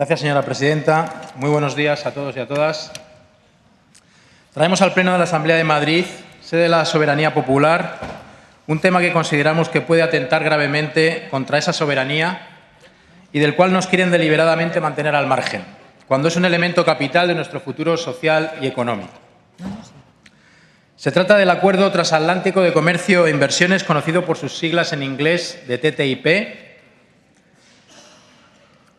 Gracias, señora presidenta. Muy buenos días a todos y a todas. Traemos al Pleno de la Asamblea de Madrid, sede de la soberanía popular, un tema que consideramos que puede atentar gravemente contra esa soberanía y del cual nos quieren deliberadamente mantener al margen, cuando es un elemento capital de nuestro futuro social y económico. Se trata del Acuerdo Transatlántico de Comercio e Inversiones, conocido por sus siglas en inglés de TTIP,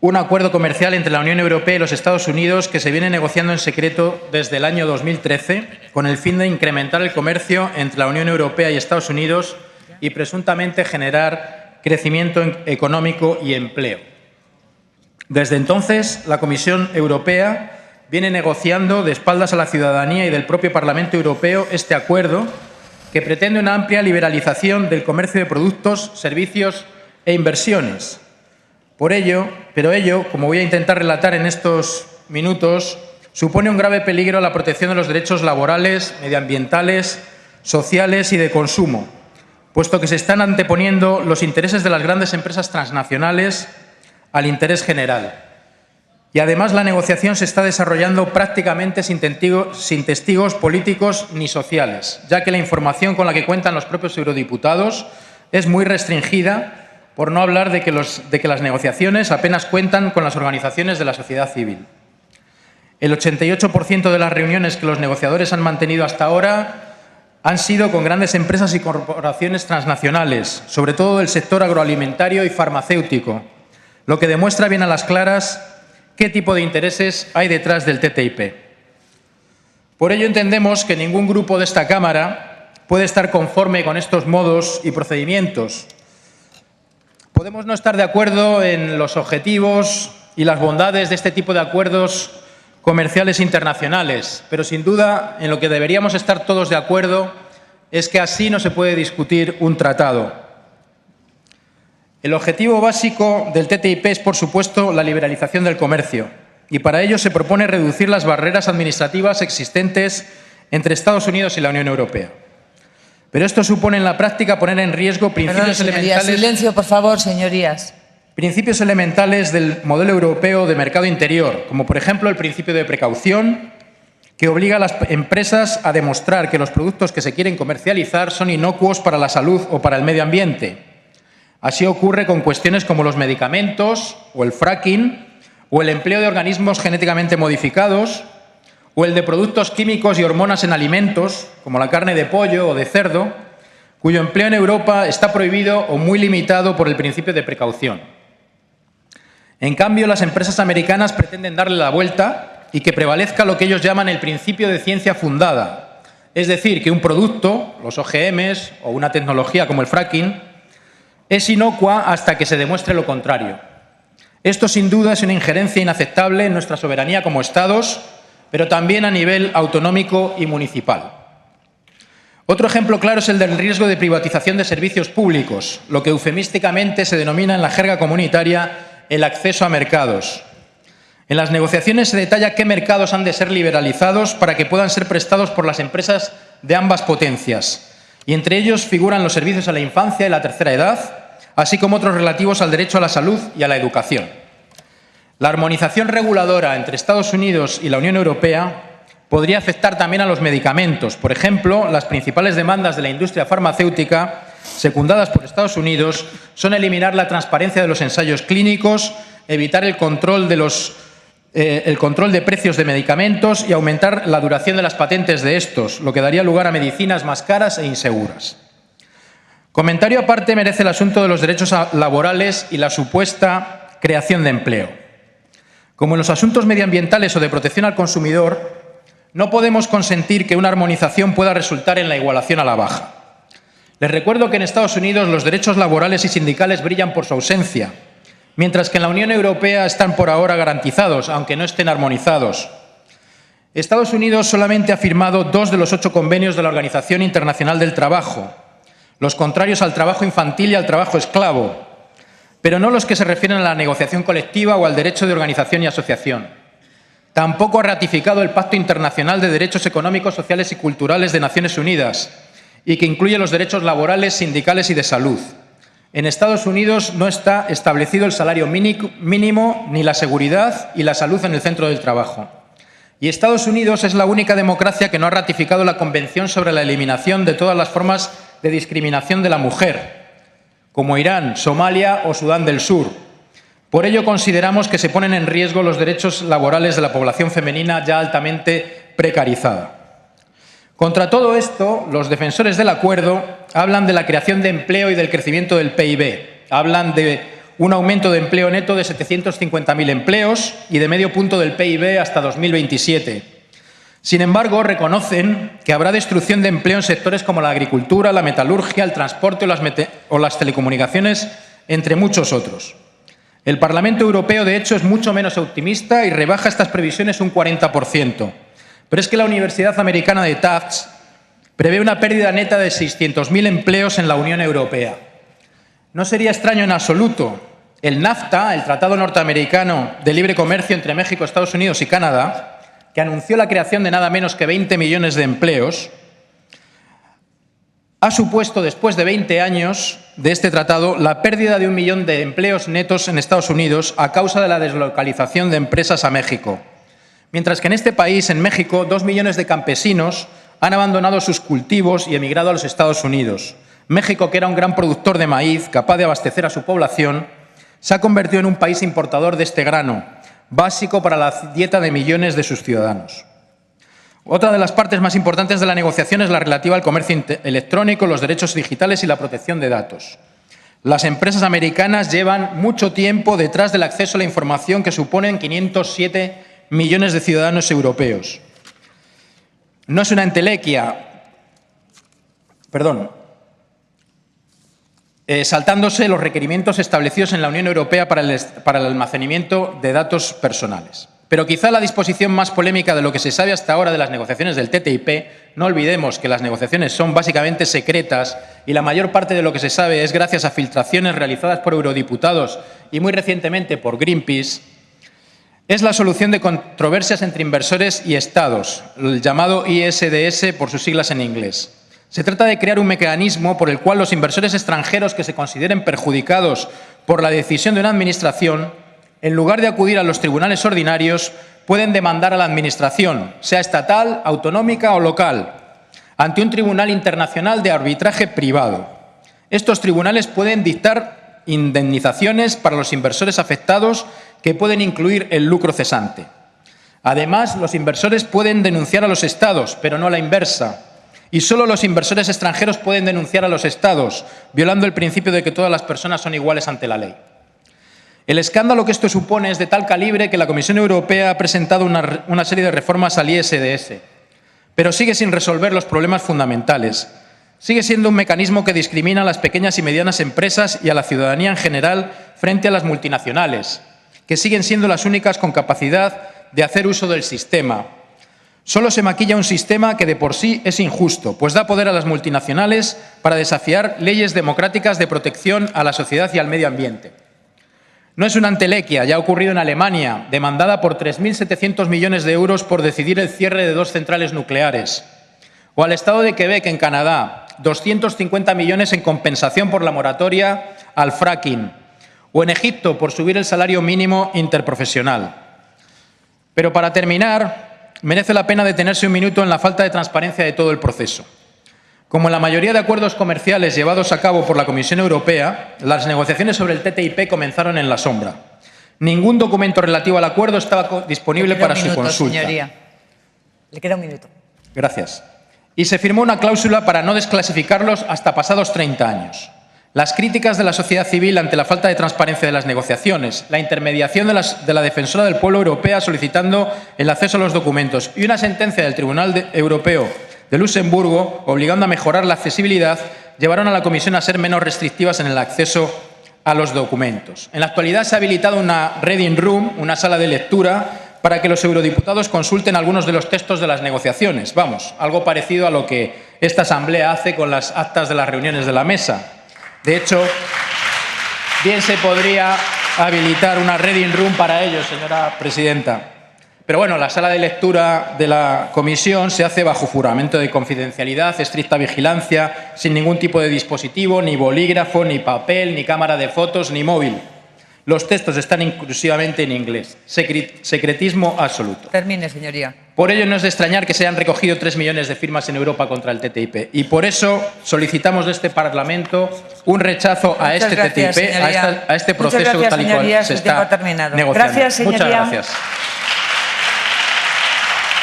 un acuerdo comercial entre la Unión Europea y los Estados Unidos que se viene negociando en secreto desde el año 2013 con el fin de incrementar el comercio entre la Unión Europea y Estados Unidos y presuntamente generar crecimiento económico y empleo. Desde entonces, la Comisión Europea viene negociando de espaldas a la ciudadanía y del propio Parlamento Europeo este acuerdo que pretende una amplia liberalización del comercio de productos, servicios e inversiones. Pero ello, como voy a intentar relatar en estos minutos, supone un grave peligro a la protección de los derechos laborales, medioambientales, sociales y de consumo, puesto que se están anteponiendo los intereses de las grandes empresas transnacionales al interés general. Y además la negociación se está desarrollando prácticamente sin testigos políticos ni sociales, ya que la información con la que cuentan los propios eurodiputados es muy restringida, por no hablar de que las negociaciones apenas cuentan con las organizaciones de la sociedad civil. El 88% de las reuniones que los negociadores han mantenido hasta ahora han sido con grandes empresas y corporaciones transnacionales, sobre todo del sector agroalimentario y farmacéutico, lo que demuestra bien a las claras qué tipo de intereses hay detrás del TTIP. Por ello entendemos que ningún grupo de esta Cámara puede estar conforme con estos modos y procedimientos. Podemos no estar de acuerdo en los objetivos y las bondades de este tipo de acuerdos comerciales internacionales, pero sin duda en lo que deberíamos estar todos de acuerdo es que así no se puede discutir un tratado. El objetivo básico del TTIP es, por supuesto, la liberalización del comercio, y para ello se propone reducir las barreras administrativas existentes entre Estados Unidos y la Unión Europea. Pero esto supone en la práctica poner en riesgo principios elementales. Silencio, por favor, señorías. Principios elementales del modelo europeo de mercado interior, como por ejemplo el principio de precaución, que obliga a las empresas a demostrar que los productos que se quieren comercializar son inocuos para la salud o para el medio ambiente. Así ocurre con cuestiones como los medicamentos, o el fracking, o el empleo de organismos genéticamente modificados, o el de productos químicos y hormonas en alimentos, como la carne de pollo o de cerdo, cuyo empleo en Europa está prohibido o muy limitado por el principio de precaución. En cambio, las empresas americanas pretenden darle la vuelta y que prevalezca lo que ellos llaman el principio de ciencia fundada, es decir, que un producto, los OGMs o una tecnología como el fracking, es inocua hasta que se demuestre lo contrario. Esto, sin duda, es una injerencia inaceptable en nuestra soberanía como Estados, pero también a nivel autonómico y municipal. Otro ejemplo claro es el del riesgo de privatización de servicios públicos, lo que eufemísticamente se denomina en la jerga comunitaria el acceso a mercados. En las negociaciones se detalla qué mercados han de ser liberalizados para que puedan ser prestados por las empresas de ambas potencias, y entre ellos figuran los servicios a la infancia y la tercera edad, así como otros relativos al derecho a la salud y a la educación. La armonización reguladora entre Estados Unidos y la Unión Europea podría afectar también a los medicamentos. Por ejemplo, las principales demandas de la industria farmacéutica, secundadas por Estados Unidos, son eliminar la transparencia de los ensayos clínicos, evitar el control de precios de medicamentos y aumentar la duración de las patentes de estos, lo que daría lugar a medicinas más caras e inseguras. Comentario aparte merece el asunto de los derechos laborales y la supuesta creación de empleo. Como en los asuntos medioambientales o de protección al consumidor, no podemos consentir que una armonización pueda resultar en la igualación a la baja. Les recuerdo que en Estados Unidos los derechos laborales y sindicales brillan por su ausencia, mientras que en la Unión Europea están por ahora garantizados, aunque no estén armonizados. Estados Unidos solamente ha firmado 2 de los 8 convenios de la Organización Internacional del Trabajo, los contrarios al trabajo infantil y al trabajo esclavo, pero no los que se refieren a la negociación colectiva o al derecho de organización y asociación. Tampoco ha ratificado el Pacto Internacional de Derechos Económicos, Sociales y Culturales de Naciones Unidas, y que incluye los derechos laborales, sindicales y de salud. En Estados Unidos no está establecido el salario mínimo ni la seguridad y la salud en el centro del trabajo. Y Estados Unidos es la única democracia que no ha ratificado la Convención sobre la eliminación de todas las formas de discriminación de la mujer, como Irán, Somalia o Sudán del Sur. Por ello, consideramos que se ponen en riesgo los derechos laborales de la población femenina ya altamente precarizada. Contra todo esto, los defensores del acuerdo hablan de la creación de empleo y del crecimiento del PIB. Hablan de un aumento de empleo neto de 750.000 empleos y de medio punto del PIB hasta 2027. Sin embargo, reconocen que habrá destrucción de empleo en sectores como la agricultura, la metalurgia, el transporte o las telecomunicaciones, entre muchos otros. El Parlamento Europeo, de hecho, es mucho menos optimista y rebaja estas previsiones un 40%. Pero es que la Universidad Americana de Tufts prevé una pérdida neta de 600.000 empleos en la Unión Europea. No sería extraño en absoluto. El NAFTA, el Tratado Norteamericano de Libre Comercio entre México, Estados Unidos y Canadá, que anunció la creación de nada menos que 20 millones de empleos, ha supuesto, después de 20 años de este tratado, la pérdida de 1 millón de empleos netos en Estados Unidos a causa de la deslocalización de empresas a México. Mientras que en este país, en México, 2 millones de campesinos han abandonado sus cultivos y emigrado a los Estados Unidos. México, que era un gran productor de maíz, capaz de abastecer a su población, se ha convertido en un país importador de este grano, básico para la dieta de millones de sus ciudadanos. Otra de las partes más importantes de la negociación es la relativa al comercio electrónico, los derechos digitales y la protección de datos. Las empresas americanas llevan mucho tiempo detrás del acceso a la información que suponen 507 millones de ciudadanos europeos. No es una entelequia, saltándose los requerimientos establecidos en la Unión Europea para el almacenamiento de datos personales. Pero quizá la disposición más polémica de lo que se sabe hasta ahora de las negociaciones del TTIP, no olvidemos que las negociaciones son básicamente secretas y la mayor parte de lo que se sabe es gracias a filtraciones realizadas por eurodiputados y muy recientemente por Greenpeace, es la solución de controversias entre inversores y Estados, el llamado ISDS por sus siglas en inglés. Se trata de crear un mecanismo por el cual los inversores extranjeros que se consideren perjudicados por la decisión de una administración, en lugar de acudir a los tribunales ordinarios, pueden demandar a la administración, sea estatal, autonómica o local, ante un tribunal internacional de arbitraje privado. Estos tribunales pueden dictar indemnizaciones para los inversores afectados que pueden incluir el lucro cesante. Además, los inversores pueden denunciar a los Estados, pero no a la inversa. Y solo los inversores extranjeros pueden denunciar a los Estados, violando el principio de que todas las personas son iguales ante la ley. El escándalo que esto supone es de tal calibre que la Comisión Europea ha presentado una serie de reformas al ISDS, pero sigue sin resolver los problemas fundamentales. Sigue siendo un mecanismo que discrimina a las pequeñas y medianas empresas y a la ciudadanía en general frente a las multinacionales, que siguen siendo las únicas con capacidad de hacer uso del sistema. Solo se maquilla un sistema que de por sí es injusto, pues da poder a las multinacionales para desafiar leyes democráticas de protección a la sociedad y al medio ambiente. No es una entelequia, ya ha ocurrido en Alemania, demandada por 3.700 millones de euros por decidir el cierre de 2 centrales nucleares. O al Estado de Quebec, en Canadá, 250 millones en compensación por la moratoria al fracking. O en Egipto, por subir el salario mínimo interprofesional. Pero para terminar, merece la pena detenerse un minuto en la falta de transparencia de todo el proceso. Como en la mayoría de acuerdos comerciales llevados a cabo por la Comisión Europea, las negociaciones sobre el TTIP comenzaron en la sombra. Ningún documento relativo al acuerdo estaba disponible para su consulta. Señoría. Le queda un minuto. Gracias. Y se firmó una cláusula para no desclasificarlos hasta pasados 30 años. Las críticas de la sociedad civil ante la falta de transparencia de las negociaciones, la intermediación de la Defensora del Pueblo Europea solicitando el acceso a los documentos y una sentencia del Tribunal Europeo de Luxemburgo obligando a mejorar la accesibilidad llevaron a la Comisión a ser menos restrictivas en el acceso a los documentos. En la actualidad se ha habilitado una reading room, una sala de lectura, para que los eurodiputados consulten algunos de los textos de las negociaciones. Vamos, algo parecido a lo que esta Asamblea hace con las actas de las reuniones de la mesa. De hecho, bien se podría habilitar una reading room para ello, señora presidenta. Pero bueno, la sala de lectura de la comisión se hace bajo juramento de confidencialidad, estricta vigilancia, sin ningún tipo de dispositivo, ni bolígrafo, ni papel, ni cámara de fotos, ni móvil. Los textos están inclusivamente en inglés. Secretismo absoluto. Termine, señoría. Por ello no es de extrañar que se hayan recogido 3 millones de firmas en Europa contra el TTIP. Y por eso solicitamos de este Parlamento un rechazo a este TTIP, a este proceso tal y cual se está negociando. Gracias, señoría. Muchas gracias.